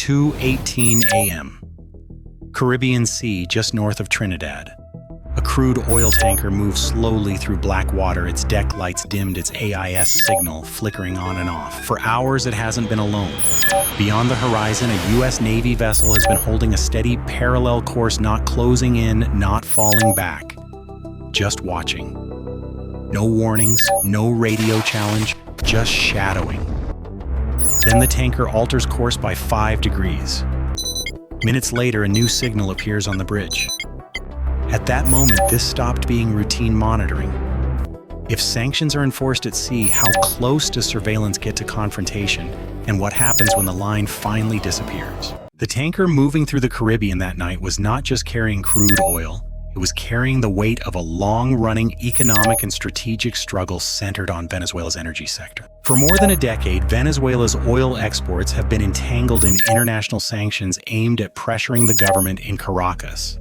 2:18 a.m. Caribbean Sea, just north of Trinidad. A crude oil tanker moves slowly through black water, its deck lights dimmed, its AIS signal flickering on and off. For hours, it hasn't been alone. Beyond the horizon, a U.S. Navy vessel has been holding a steady parallel course, not closing in, not falling back. Just watching. No warnings, no radio challenge, just shadowing. Then the tanker alters course by 5 degrees. Minutes later, a new signal appears on the bridge. At that moment, this stopped being routine monitoring. If sanctions are enforced at sea, how close does surveillance get to confrontation, and what happens when the line finally disappears? The tanker moving through the Caribbean that night was not just carrying crude oil, it was carrying the weight of a long-running economic and strategic struggle centered on Venezuela's energy sector. For more than a decade, Venezuela's oil exports have been entangled in international sanctions aimed at pressuring the government in Caracas.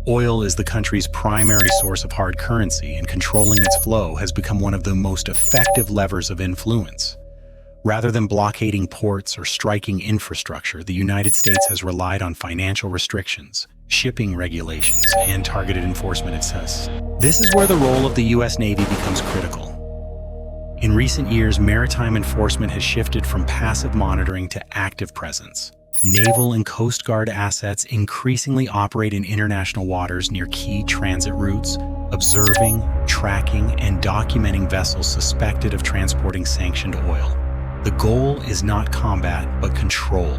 Oil is the country's primary source of hard currency, and controlling its flow has become one of the most effective levers of influence. Rather than blockading ports or striking infrastructure, the United States has relied on financial restrictions, shipping regulations, and targeted enforcement, it says. This is where the role of the U.S. Navy becomes critical. In recent years, maritime enforcement has shifted from passive monitoring to active presence. Naval and Coast Guard assets increasingly operate in international waters near key transit routes, observing, tracking, and documenting vessels suspected of transporting sanctioned oil. The goal is not combat, but control,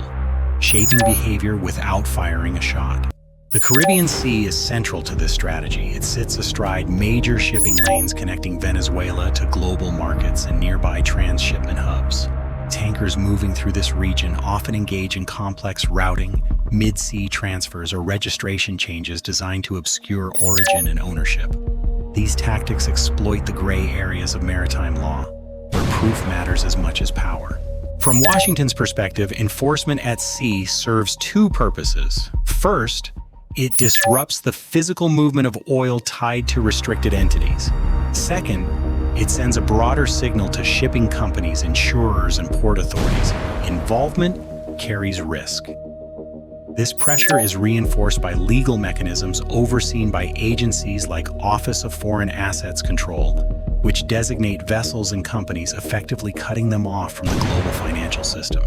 shaping behavior without firing a shot. The Caribbean Sea is central to this strategy. It sits astride major shipping lanes connecting Venezuela to global markets and nearby transshipment hubs. Tankers moving through this region often engage in complex routing, mid-sea transfers, or registration changes designed to obscure origin and ownership. These tactics exploit the gray areas of maritime law, where proof matters as much as power. From Washington's perspective, enforcement at sea serves 2 purposes. First, it disrupts the physical movement of oil tied to restricted entities. Second, it sends a broader signal to shipping companies, insurers, and port authorities. Involvement carries risk. This pressure is reinforced by legal mechanisms overseen by agencies like Office of Foreign Assets Control, which designate vessels and companies, effectively cutting them off from the global financial system.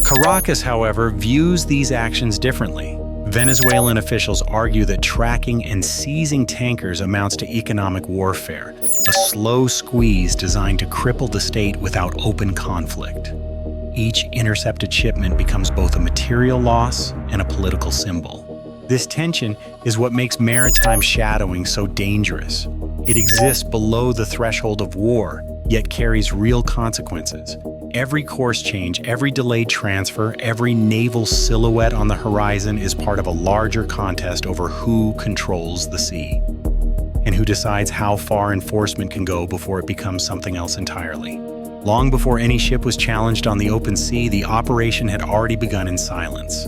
Caracas, however, views these actions differently. Venezuelan officials argue that tracking and seizing tankers amounts to economic warfare, a slow squeeze designed to cripple the state without open conflict. Each intercepted shipment becomes both a material loss and a political symbol. This tension is what makes maritime shadowing so dangerous. It exists below the threshold of war, yet carries real consequences. Every course change, every delayed transfer, every naval silhouette on the horizon is part of a larger contest over who controls the sea and who decides how far enforcement can go before it becomes something else entirely. Long before any ship was challenged on the open sea, the operation had already begun in silence.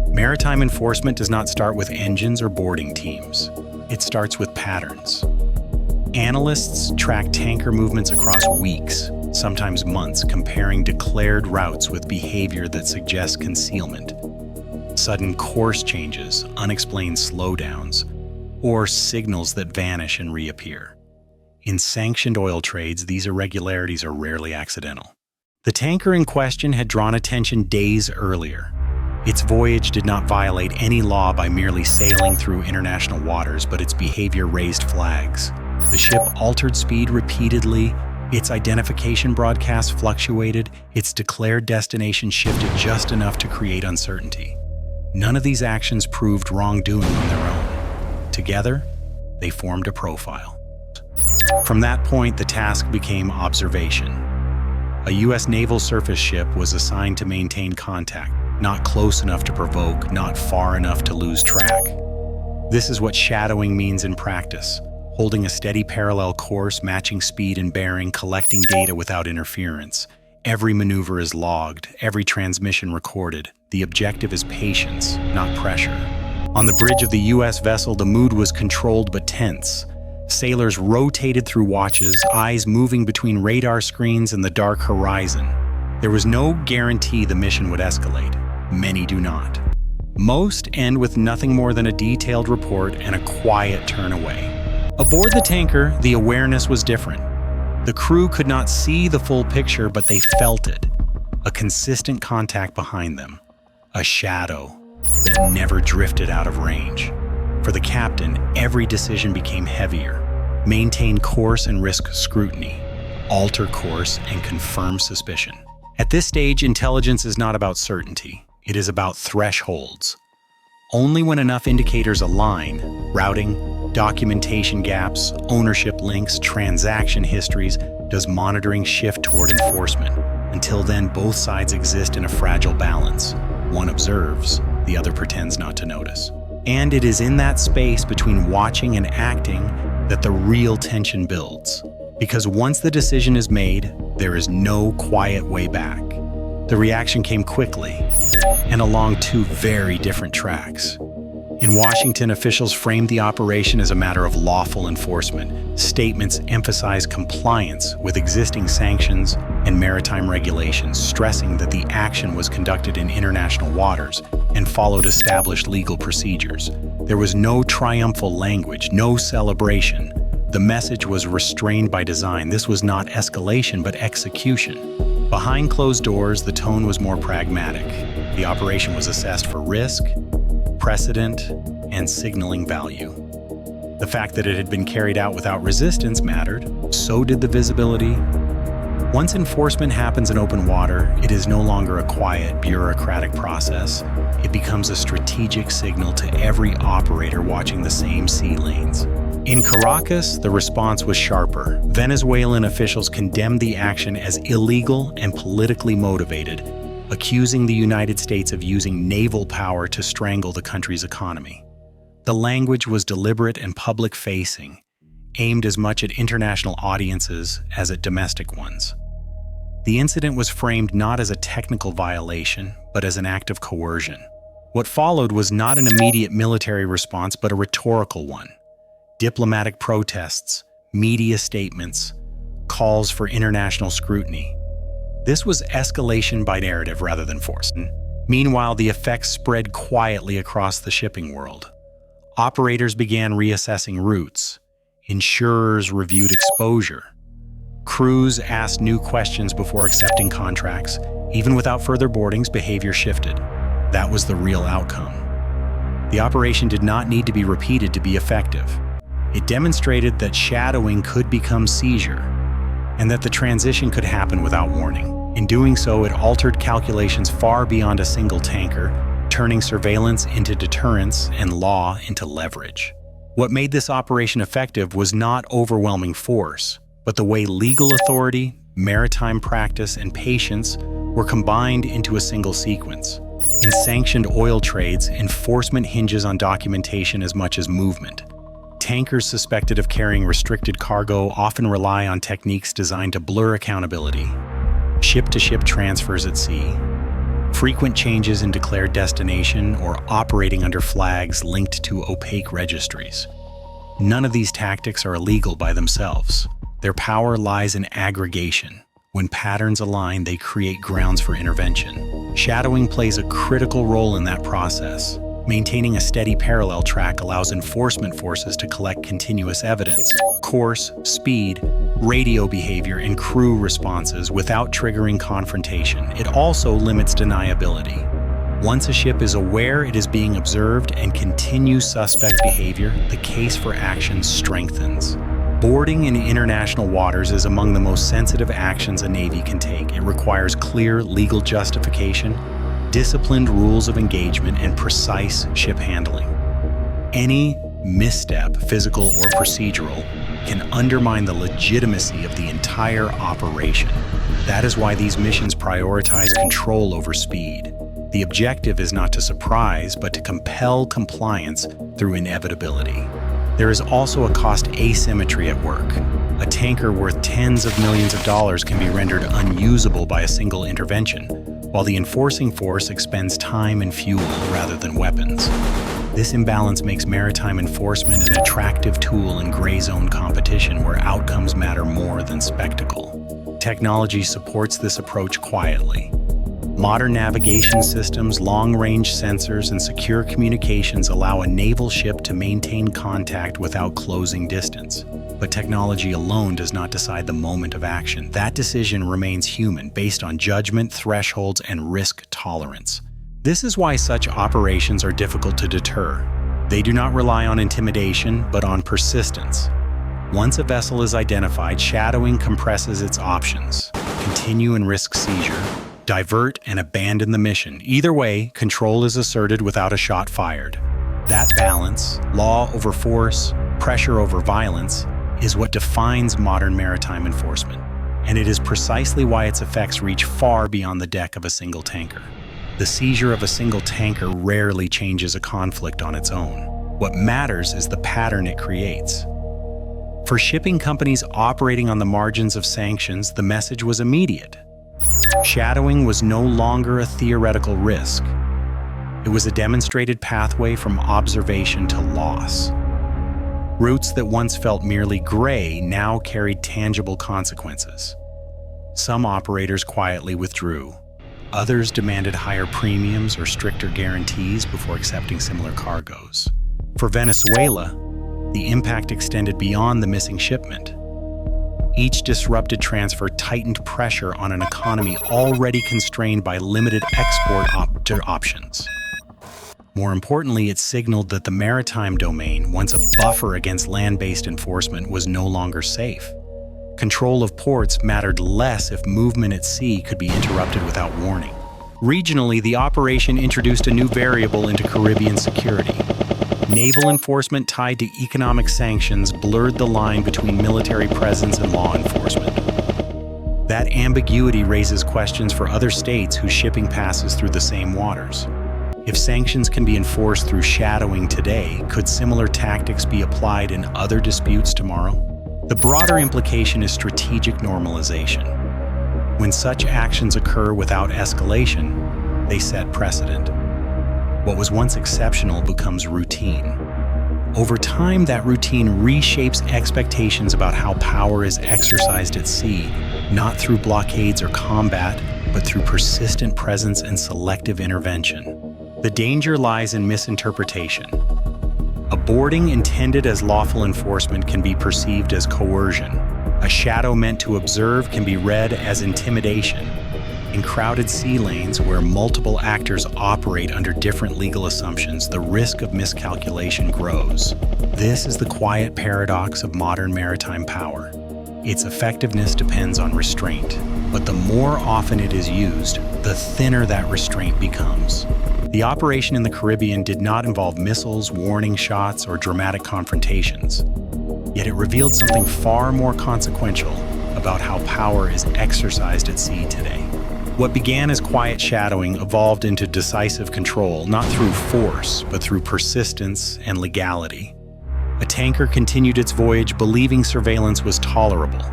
Maritime enforcement does not start with engines or boarding teams. It starts with patterns. Analysts track tanker movements across weeks, sometimes months, comparing declared routes with behavior that suggests concealment. Sudden course changes, unexplained slowdowns, or signals that vanish and reappear. In sanctioned oil trades, these irregularities are rarely accidental. The tanker in question had drawn attention days earlier. Its voyage did not violate any law by merely sailing through international waters, but its behavior raised flags. The ship altered speed repeatedly, its identification broadcasts fluctuated, its declared destination shifted just enough to create uncertainty. None of these actions proved wrongdoing on their own. Together, they formed a profile. From that point, the task became observation. A U.S. naval surface ship was assigned to maintain contact, not close enough to provoke, not far enough to lose track. This is what shadowing means in practice. Holding a steady parallel course, matching speed and bearing, collecting data without interference. Every maneuver is logged, every transmission recorded. The objective is patience, not pressure. On the bridge of the U.S. vessel, the mood was controlled but tense. Sailors rotated through watches, eyes moving between radar screens and the dark horizon. There was no guarantee the mission would escalate. Many do not. Most end with nothing more than a detailed report and a quiet turn away. Aboard the tanker, the awareness was different. The crew could not see the full picture, but they felt it. A consistent contact behind them. A shadow that never drifted out of range. For the captain, every decision became heavier. Maintain course and risk scrutiny. Alter course and confirm suspicion. At this stage, intelligence is not about certainty. It is about thresholds. Only when enough indicators align, routing, documentation gaps, ownership links, transaction histories, does monitoring shift toward enforcement. Until then, both sides exist in a fragile balance. One observes, the other pretends not to notice. And it is in that space between watching and acting that the real tension builds. Because once the decision is made, there is no quiet way back. The reaction came quickly, and along two very different tracks. In Washington, officials framed the operation as a matter of lawful enforcement. Statements emphasized compliance with existing sanctions and maritime regulations, stressing that the action was conducted in international waters and followed established legal procedures. There was no triumphal language, no celebration. The message was restrained by design. This was not escalation, but execution. Behind closed doors, the tone was more pragmatic. The operation was assessed for risk, precedent, and signaling value. The fact that it had been carried out without resistance mattered. So did the visibility. Once enforcement happens in open water, it is no longer a quiet, bureaucratic process. It becomes a strategic signal to every operator watching the same sea lanes. In Caracas, the response was sharper. Venezuelan officials condemned the action as illegal and politically motivated, accusing the United States of using naval power to strangle the country's economy. The language was deliberate and public-facing, aimed as much at international audiences as at domestic ones. The incident was framed not as a technical violation, but as an act of coercion. What followed was not an immediate military response, but a rhetorical one. Diplomatic protests, media statements, calls for international scrutiny. This was escalation by narrative rather than force. Meanwhile, the effects spread quietly across the shipping world. Operators began reassessing routes. Insurers reviewed exposure. Crews asked new questions before accepting contracts. Even without further boardings, behavior shifted. That was the real outcome. The operation did not need to be repeated to be effective. It demonstrated that shadowing could become seizure, and that the transition could happen without warning. In doing so, it altered calculations far beyond a single tanker, turning surveillance into deterrence and law into leverage. What made this operation effective was not overwhelming force, but the way legal authority, maritime practice, and patience were combined into a single sequence. In sanctioned oil trades, enforcement hinges on documentation as much as movement. Tankers suspected of carrying restricted cargo often rely on techniques designed to blur accountability. Ship-to-ship transfers at sea, frequent changes in declared destination, or operating under flags linked to opaque registries. None of these tactics are illegal by themselves. Their power lies in aggregation. When patterns align, they create grounds for intervention. Shadowing plays a critical role in that process. Maintaining a steady parallel track allows enforcement forces to collect continuous evidence, course, speed, radio behavior, and crew responses without triggering confrontation. It also limits deniability. Once a ship is aware it is being observed and continues suspect behavior, the case for action strengthens. Boarding in international waters is among the most sensitive actions a Navy can take. It requires clear legal justification, disciplined rules of engagement, and precise ship handling. Any misstep, physical or procedural, can undermine the legitimacy of the entire operation. That is why these missions prioritize control over speed. The objective is not to surprise, but to compel compliance through inevitability. There is also a cost asymmetry at work. A tanker worth tens of millions of dollars can be rendered unusable by a single intervention, while the enforcing force expends time and fuel rather than weapons. This imbalance makes maritime enforcement an attractive tool in gray zone competition where outcomes matter more than spectacle. Technology supports this approach quietly. Modern navigation systems, long-range sensors, and secure communications allow a naval ship to maintain contact without closing distance. But technology alone does not decide the moment of action. That decision remains human, based on judgment, thresholds, and risk tolerance. This is why such operations are difficult to deter. They do not rely on intimidation, but on persistence. Once a vessel is identified, shadowing compresses its options. Continue and risk seizure, divert and abandon the mission. Either way, control is asserted without a shot fired. That balance, law over force, pressure over violence, is what defines modern maritime enforcement. And it is precisely why its effects reach far beyond the deck of a single tanker. The seizure of a single tanker rarely changes a conflict on its own. What matters is the pattern it creates. For shipping companies operating on the margins of sanctions, the message was immediate. Shadowing was no longer a theoretical risk. It was a demonstrated pathway from observation to loss. Routes that once felt merely gray now carried tangible consequences. Some operators quietly withdrew. Others demanded higher premiums or stricter guarantees before accepting similar cargoes. For Venezuela, the impact extended beyond the missing shipment. Each disrupted transfer tightened pressure on an economy already constrained by limited export options. More importantly, it signaled that the maritime domain, once a buffer against land-based enforcement, was no longer safe. Control of ports mattered less if movement at sea could be interrupted without warning. Regionally, the operation introduced a new variable into Caribbean security. Naval enforcement tied to economic sanctions blurred the line between military presence and law enforcement. That ambiguity raises questions for other states whose shipping passes through the same waters. If sanctions can be enforced through shadowing today, could similar tactics be applied in other disputes tomorrow? The broader implication is strategic normalization. When such actions occur without escalation, they set precedent. What was once exceptional becomes routine. Over time, that routine reshapes expectations about how power is exercised at sea, not through blockades or combat, but through persistent presence and selective intervention. The danger lies in misinterpretation. A boarding intended as lawful enforcement can be perceived as coercion. A shadow meant to observe can be read as intimidation. In crowded sea lanes where multiple actors operate under different legal assumptions, the risk of miscalculation grows. This is the quiet paradox of modern maritime power. Its effectiveness depends on restraint, but the more often it is used, the thinner that restraint becomes. The operation in the Caribbean did not involve missiles, warning shots, or dramatic confrontations. Yet it revealed something far more consequential about how power is exercised at sea today. What began as quiet shadowing evolved into decisive control, not through force, but through persistence and legality. A tanker continued its voyage believing surveillance was tolerable.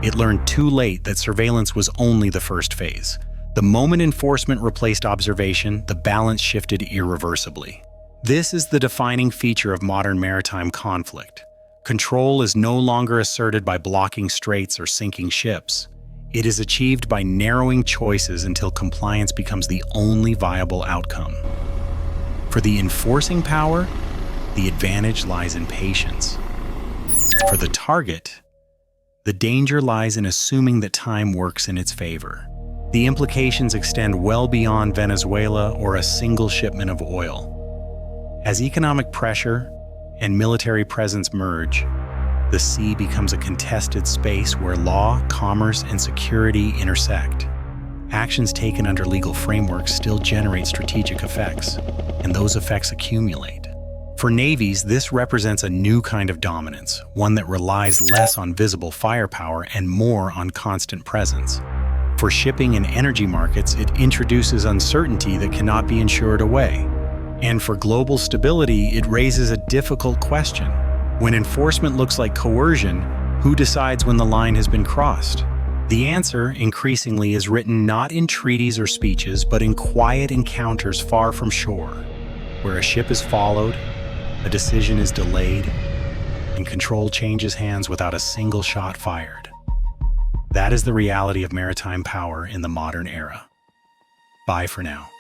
It learned too late that surveillance was only the first phase. The moment enforcement replaced observation, the balance shifted irreversibly. This is the defining feature of modern maritime conflict. Control is no longer asserted by blocking straits or sinking ships. It is achieved by narrowing choices until compliance becomes the only viable outcome. For the enforcing power, the advantage lies in patience. For the target, the danger lies in assuming that time works in its favor. The implications extend well beyond Venezuela or a single shipment of oil. As economic pressure and military presence merge, the sea becomes a contested space where law, commerce, and security intersect. Actions taken under legal frameworks still generate strategic effects, and those effects accumulate. For navies, this represents a new kind of dominance, one that relies less on visible firepower and more on constant presence. For shipping and energy markets, it introduces uncertainty that cannot be insured away. And for global stability, it raises a difficult question. When enforcement looks like coercion, who decides when the line has been crossed? The answer, increasingly, is written not in treaties or speeches, but in quiet encounters far from shore, where a ship is followed, a decision is delayed, and control changes hands without a single shot fired. That is the reality of maritime power in the modern era. Bye for now.